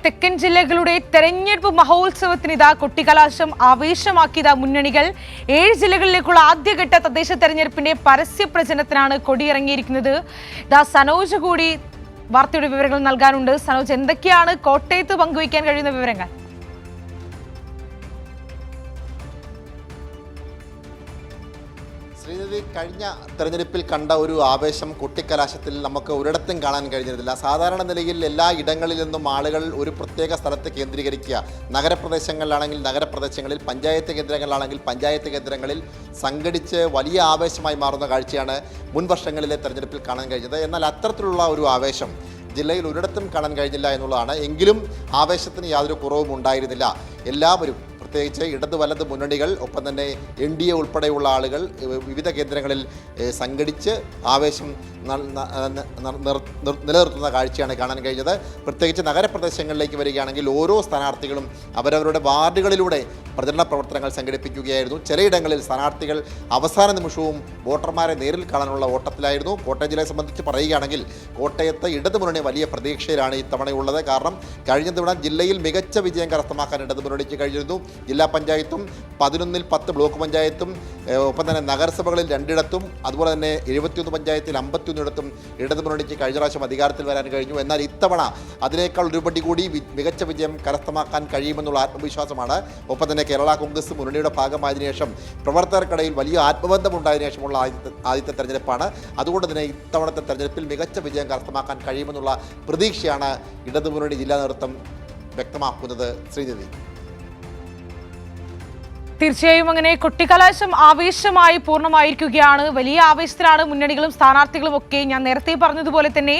തെക്കൻ ജില്ലകളുടെ തെരഞ്ഞെടുപ്പ് മഹോത്സവത്തിന് ഇതാ കൊട്ടിക്കലാശം ആവേശമാക്കിയ മുന്നണികൾ 7 ജില്ലകളിലേക്കുള്ള ആദ്യഘട്ട തദ്ദേശ തെരഞ്ഞെടുപ്പിന്റെ പരസ്യ പ്രചരണത്തിനാണ് കൊടിയിറങ്ങിയിരിക്കുന്നത്. ഇതാ സനോജ് കൂടി വാർത്തയുടെ വിവരങ്ങൾ നൽകാനുണ്ട്. സനോജ്, എന്തൊക്കെയാണ് കോട്ടയത്ത് പങ്കുവയ്ക്കാൻ കഴിയുന്ന വിവരങ്ങൾ? ശ്രീനിധി, കഴിഞ്ഞ തെരഞ്ഞെടുപ്പിൽ കണ്ട ഒരു ആവേശം കൊട്ടിക്കലാശത്തിൽ നമുക്ക് ഒരിടത്തും കാണാൻ കഴിഞ്ഞിരുന്നില്ല. സാധാരണ നിലയിൽ എല്ലാ ഇടങ്ങളിൽ നിന്നും ആളുകൾ ഒരു പ്രത്യേക സ്ഥലത്ത് കേന്ദ്രീകരിക്കുക, നഗരപ്രദേശങ്ങളിലാണെങ്കിൽ നഗരപ്രദേശങ്ങളിൽ, പഞ്ചായത്ത് കേന്ദ്രങ്ങളിലാണെങ്കിൽ പഞ്ചായത്ത് കേന്ദ്രങ്ങളിൽ സംഘടിച്ച് വലിയ ആവേശമായി മാറുന്ന കാഴ്ചയാണ് മുൻ വർഷങ്ങളിലെ തെരഞ്ഞെടുപ്പിൽ കാണാൻ കഴിഞ്ഞത്. എന്നാൽ അത്തരത്തിലുള്ള ഒരു ആവേശം ജില്ലയിൽ ഒരിടത്തും കാണാൻ കഴിഞ്ഞില്ല എന്നുള്ളതാണ്. എങ്കിലും ആവേശത്തിന് യാതൊരു കുറവും ഉണ്ടായിരുന്നില്ല. എല്ലാവരും, പ്രത്യേകിച്ച് ഇടത് വലത് മുന്നണികൾ, ഒപ്പം തന്നെ NDA ഉൾപ്പെടെയുള്ള ആളുകൾ വിവിധ കേന്ദ്രങ്ങളിൽ സംഘടിച്ച് ആവേശം നിലനിർത്തുന്ന കാഴ്ചയാണ് കാണാൻ കഴിഞ്ഞത്. പ്രത്യേകിച്ച് നഗരപ്രദേശങ്ങളിലേക്ക് വരികയാണെങ്കിൽ ഓരോ സ്ഥാനാർത്ഥികളും അവരവരുടെ വാർഡുകളിലൂടെ പ്രചരണ പ്രവർത്തനങ്ങൾ സംഘടിപ്പിക്കുകയായിരുന്നു. ചിലയിടങ്ങളിൽ സ്ഥാനാർത്ഥികൾ അവസാന നിമിഷവും വോട്ടർമാരെ നേരിൽ കാണാനുള്ള ഓട്ടത്തിലായിരുന്നു. കോട്ടയം ജില്ലയെ സംബന്ധിച്ച് പറയുകയാണെങ്കിൽ കോട്ടയത്ത് ഇടതുമുന്നണി വലിയ പ്രതീക്ഷയിലാണ് ഇത്തവണയുള്ളത്. കാരണം കഴിഞ്ഞ തവണ ജില്ലയിൽ മികച്ച വിജയം കരസ്ഥമാക്കാൻ ഇടതുമുന്നണിക്ക് കഴിഞ്ഞിരുന്നു. ജില്ലാ പഞ്ചായത്തും 11-ൽ 10 ബ്ലോക്ക് പഞ്ചായത്തും, ഒപ്പം തന്നെ നഗരസഭകളിൽ 2ഇടത്തും, അതുപോലെ തന്നെ 71 പഞ്ചായത്തിൽ 51ഇടത്തും ഇടതുമുന്നണിക്ക് കഴിഞ്ഞ പ്രാവശ്യം അധികാരത്തിൽ വരാൻ കഴിഞ്ഞു. എന്നാൽ ഇത്തവണ അതിനേക്കാൾ ഒരുപടി കൂടി മികച്ച വിജയം കരസ്ഥമാക്കാൻ കഴിയുമെന്നുള്ള ആത്മവിശ്വാസമാണ്. ഒപ്പം തന്നെ കേരള കോൺഗ്രസ് മുന്നണിയുടെ ഭാഗമായതിനു ശേഷം പ്രവർത്തകർക്കിടയിൽ വലിയ ആത്മബന്ധമുണ്ടായതിനു ശേഷമുള്ള ആദ്യത്തെ തെരഞ്ഞെടുപ്പാണ്. അതുകൊണ്ട് തന്നെ ഇത്തവണത്തെ തെരഞ്ഞെടുപ്പിൽ മികച്ച വിജയം കരസ്ഥമാക്കാൻ കഴിയുമെന്നുള്ള പ്രതീക്ഷയാണ് ഇടതുമുന്നണി ജില്ലാ നേതൃത്വം വ്യക്തമാക്കുന്നത്. ശ്രീനിധി, തീർച്ചയായും അങ്ങനെ കൊട്ടിക്കലാശം ആവേശമായി പൂർണ്ണമായിരിക്കുകയാണ്. വലിയ ആവേശത്തിലാണ് മുന്നണികളും സ്ഥാനാർത്ഥികളും ഒക്കെ. ഞാൻ നേരത്തെ പറഞ്ഞതുപോലെ തന്നെ